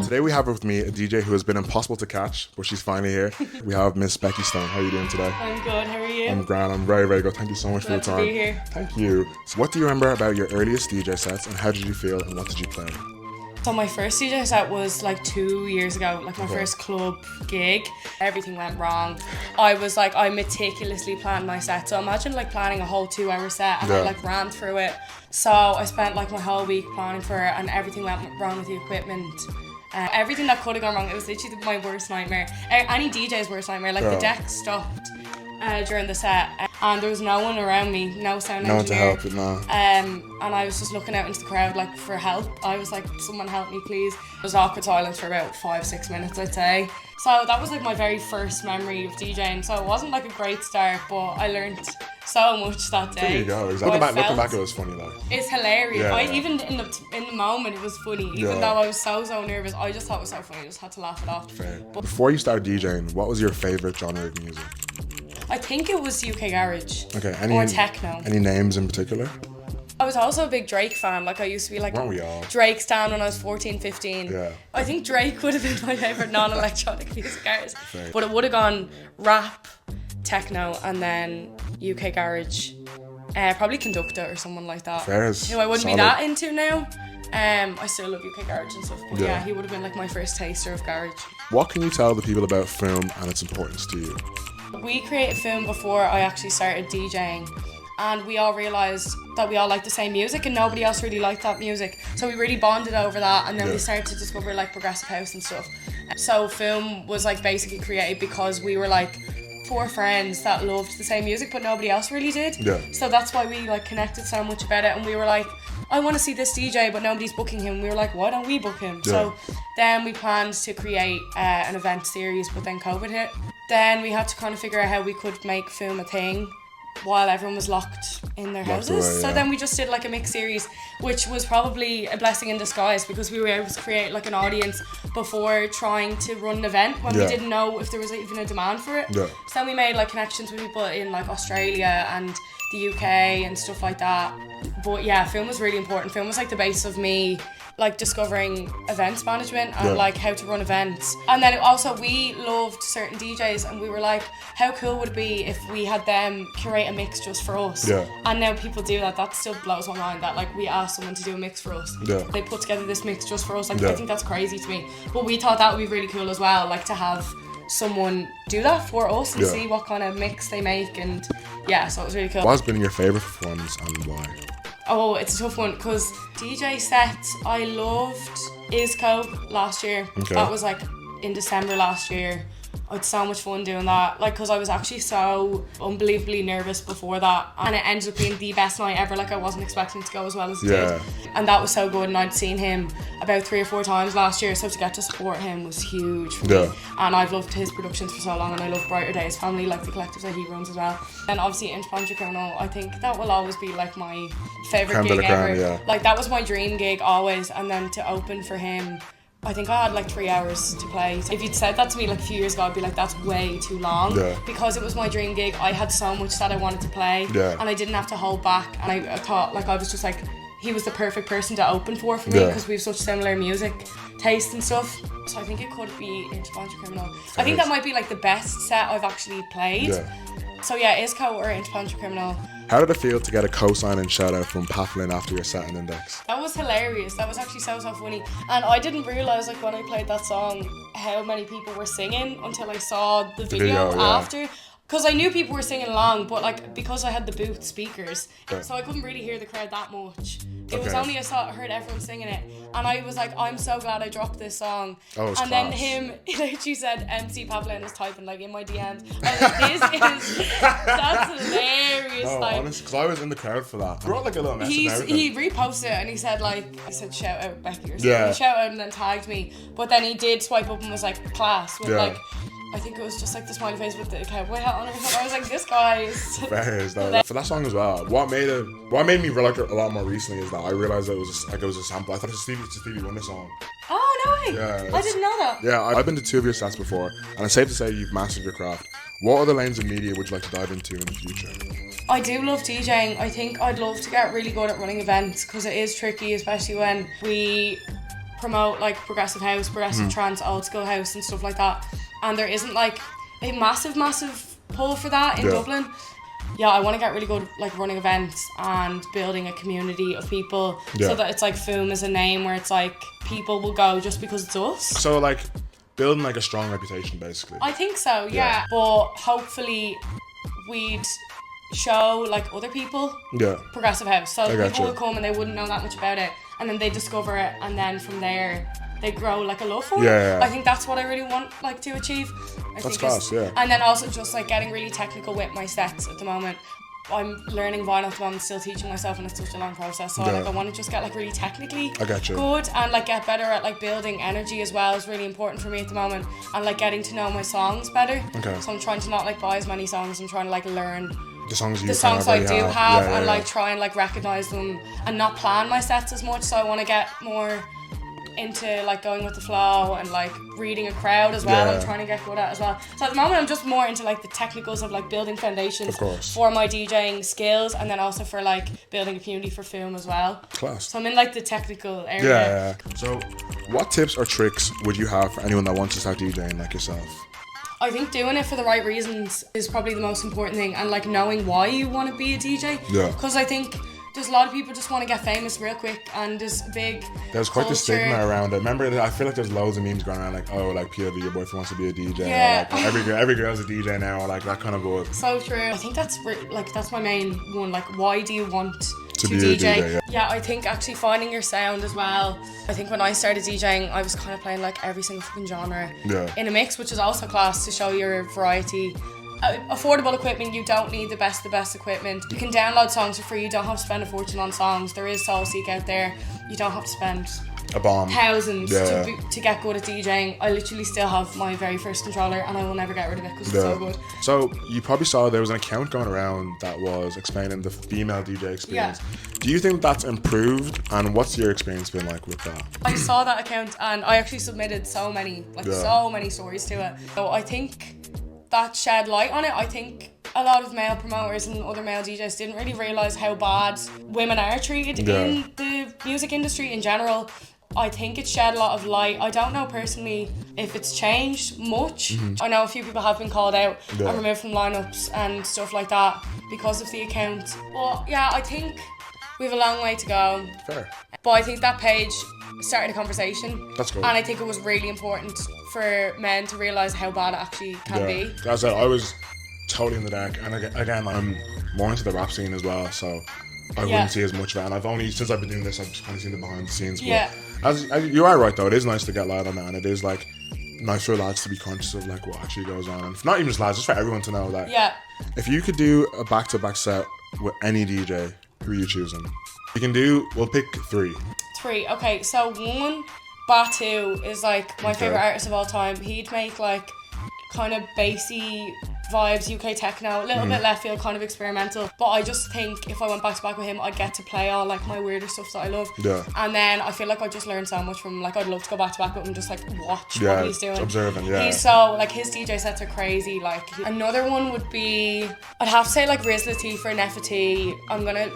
Today we have with me a DJ who has been impossible to catch, but she's finally here. We have Miss Stecky Stone. How are you doing today? I'm good, how are you? I'm grand, I'm very, very good. Thank you so much for your time. Glad to be here. Thank you. So what do you remember about your earliest DJ sets and how did you feel and what did you play? So my first DJ set was like 2 years ago, like my first club gig. Everything went wrong. I meticulously planned my set. So imagine like planning a whole 2 hour set and I like ran through it. So I spent like my whole week planning for it and everything went wrong with the equipment. Everything that could have gone wrong, it was literally my worst nightmare. Any DJ's worst nightmare. Like the deck stopped during the set and there was no one around me, no sound engineer. No one to help it, no. And I was just looking out into the crowd like for help. I was like, someone help me please. There was awkward silence for about 5-6 minutes I'd say. So that was like my very first memory of DJing. So it wasn't like a great start, but I learned so much that day. There you go. Looking back it was funny though. It's hilarious. Yeah. Even in the moment it was funny. Even though I was so nervous, I just thought it was so funny. I just had to laugh it off. Fair. Before you started DJing, what was your favourite genre of music? I think it was UK garage. Okay. Or techno. Any names in particular? I was also a big Drake fan. Like I used to be like Weren't we all? Drake stan when I was 14, 15. Yeah. I think Drake would have been my favourite non-electronic music artist. But it would have gone rap, techno, and then UK garage. Probably Conductor or someone like that. Fair. Who I wouldn't be that into now. I still love UK garage and stuff. But yeah, he would have been like my first taster of garage. What can you tell the people about Fuaím and its importance to you? We created Fuaím before I actually started DJing. And we all realised that we all liked the same music and nobody else really liked that music. So we really bonded over that and then we started to discover like progressive house and stuff. So Fuaím was like basically created because we were like 4 friends that loved the same music but nobody else really did. Yeah. So that's why we like connected so much about it and we were like, I want to see this DJ but nobody's booking him. We were like, why don't we book him? Yeah. So then we planned to create an event series but then COVID hit. Then we had to kind of figure out how we could make Fuaím a thing while everyone was locked in their houses. Away, So then we just did like a mix series, which was probably a blessing in disguise because we were able to create like an audience before trying to run an event when we didn't know if there was even a demand for it. Yeah. So then we made like connections with people in like Australia and the UK and stuff like that. But yeah, Fuaím was really important. Fuaím was like the base of me like discovering events management and like how to run events. And then we loved certain DJs and we were like, how cool would it be if we had them curate a mix just for us? Yeah. And now people do that. That still blows my mind that like we asked someone to do a mix for us. Yeah. They put together this mix just for us. Like I think that's crazy to me. But we thought that would be really cool as well, like to have someone do that for us and see what kind of mix they make and so it was really cool. What has been your favourite performance and why? Oh, it's a tough one because DJ sets, I loved Isco last year. Okay. That was like in December last year. I had so much fun doing that, like because I was actually so unbelievably nervous before that and it ended up being the best night ever. Like I wasn't expecting it to go as well as it did. And that was so good and I'd seen him about 3 or 4 times last year, so to get to support him was huge for me. And I've loved his productions for so long and I love Brighter Days Family, like the collectives that he runs as well. And obviously Interplanetary Criminal, I think that will always be like my favourite gig ever. Like that was my dream gig always, and then to open for him, I think I had like 3 hours to play. If you'd said that to me like a few years ago, I'd be like, that's way too long. Because it was my dream gig, I had so much that I wanted to play and I didn't have to hold back. And I thought like I was just like, he was the perfect person to open for me because we have such similar music taste and stuff. So I think it could be Interplanetary Criminal. I think that might be like the best set I've actually played. So yeah, Isco or Interplanetary Criminal. How did it feel to get a co-sign and shout out from Paflin after your set in Index? That was hilarious. That was actually so funny. And I didn't realise like when I played that song how many people were singing until I saw the video after. Because I knew people were singing along, but like because I had the booth speakers, so I couldn't really hear the crowd that much. It was only I heard everyone singing it, and I was like, I'm so glad I dropped this song. Oh, it's and class. then him, she said, MC Pavlin was typing like in my DMs. I was like, that's hilarious. No, like, honestly, because I was in the crowd for that. I wrote like a little message and everything. He reposted it and he said shout out Becky or something. Yeah. He shout out and then tagged me, but then he did swipe up and was like class with like. I think it was just like the smiley face with the cowboy hat on or something. I was like, this guy is... For that song as well, what made me like it a lot more recently is that I realised that it was a sample. I thought it's a Stevie Wonder song. Oh, no way. Yeah, I didn't know that. Yeah, I've been to 2 of your sets before, and it's safe to say you've mastered your craft. What other lanes of media would you like to dive into in the future? I do love DJing. I think I'd love to get really good at running events because it is tricky, especially when we promote like progressive house, progressive trance, old school house and stuff like that. And there isn't like a massive pull for that in Dublin. Yeah, I want to get really good like running events and building a community of people so that it's like Fuaím is a name where it's like people will go just because it's us. So like building like a strong reputation basically. I think so, yeah. But hopefully we'd show like other people progressive house. So people would come and they wouldn't know that much about it, and then they discover it, and then from there they grow like a love for it. I think that's what I really want like to achieve. That's class, And then also just like getting really technical with my sets at the moment. I'm learning vinyl at the moment, still teaching myself, and it's such a long process. So like I want to just get like really technically good and like get better at like building energy as well is really important for me at the moment, and like getting to know my songs better. So I'm trying to not like buy as many songs. I'm trying to like learn the songs I do have and like try and like recognize them and not plan my sets as much. So I want to get more into like going with the flow and like reading a crowd as well. I'm trying to get good at as well. So at the moment I'm just more into like the technicals of like building foundations for my DJing skills, and then also for like building a community for Fuaím as well. Class. So I'm in like the technical area. So what tips or tricks would you have for anyone that wants to start DJing like yourself? I think doing it for the right reasons is probably the most important thing, and like knowing why you want to be a DJ. Because I think there's a lot of people just want to get famous real quick, and there's quite the stigma around it. Remember, I feel like there's loads of memes going around like, oh, like POV, your boyfriend wants to be a DJ. Yeah. Or, like, every girl's a DJ now, or like that kind of buzz. So true. I think that's my main one. Like, why do you want to be DJ? A DJ Yeah, I think actually finding your sound as well. I think when I started DJing, I was kind of playing like every single fucking genre in a mix, which is also class to show your variety. Affordable equipment, you don't need the best equipment. You can download songs for free, you don't have to spend a fortune on songs. There is SoulSeek out there, you don't have to spend a bomb thousands to get good at DJing. I literally still have my very first controller and I will never get rid of it because it's so good. So you probably saw there was an account going around that was explaining the female DJ experience. Do you think that's improved, and what's your experience been like with that? I saw that account and I actually submitted so many stories to it. So I think that shed light on it. I think a lot of male promoters and other male DJs didn't really realise how bad women are treated in the music industry in general. I think it shed a lot of light. I don't know personally if it's changed much. I know a few people have been called out and removed from lineups and stuff like that because of the account. But yeah, I think we have a long way to go. Fair. But I think that page started a conversation. That's cool. And I think it was really important for men to realise how bad it actually can be. As I said, I was totally in the dark, and again, I'm more into the rap scene as well, so I wouldn't see as much of it. And I've only, since I've been doing this, I've just kind of seen the behind the scenes. But as you are right though, it is nice to get light on that, and it is like nice for lads to be conscious of like what actually goes on, and not even just lads, just for everyone to know that. If you could do a back-to-back set with any DJ, who are you choosing? We'll pick three. Okay, so one, Batu is like my favourite artist of all time. He'd make like kind of bassy vibes, UK techno, a little bit left field, kind of experimental. But I just think if I went back to back with him, I'd get to play all like my weirder stuff that I love. And then I feel like I just learned so much from him. Like I'd love to go back to back with him, just like watch what he's doing. Observing, He's so like, his DJ sets are crazy. Like another one would be, I'd have to say like Riz Latifah and Neffety. I'm gonna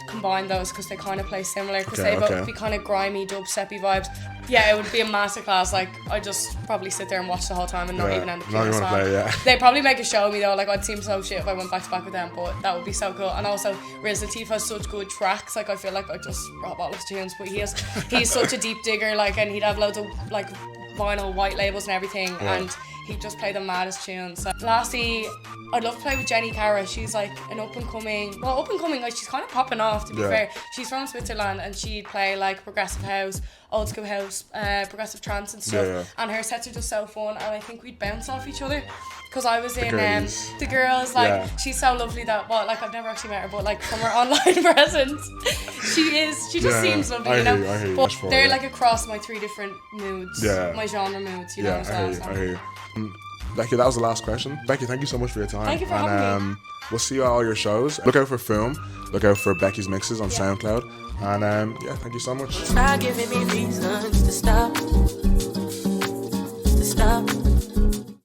combine those because they kind of play similar, because they both be kind of grimy dubsteppy vibes. Yeah, it would be a masterclass. Like I just probably sit there and watch the whole time and not even end up playing a song. They'd probably make a show of me though. Like I'd seem so shit if I went back to back with them, but that would be so cool. And also Riz Latifah has such good tracks. Like I feel like I just rob all his tunes, but he's such a deep digger. Like, and he'd have loads of like vinyl white labels and everything, and he'd just play the maddest tunes. So, lastly, I'd love to play with Jenny Cara. She's like an up and coming, like she's kind of popping off, to be fair. She's from Switzerland and she'd play like progressive house, old school house, progressive trance and stuff. And her sets are just so fun, and I think we'd bounce off each other. Because I was in the girls, like she's so lovely that, well, like I've never actually met her, but like from her online presence, she just seems lovely, you know. I hear you. But they're like across my three different moods, my genre moods, you know. I hear you. Becky, that was the last question. Becky, thank you so much for your time. Thank you for having me. We'll see you at all your shows. Look out for Fuaím. Look out for Becky's mixes on SoundCloud. And thank you so much. Try giving me reasons to stop.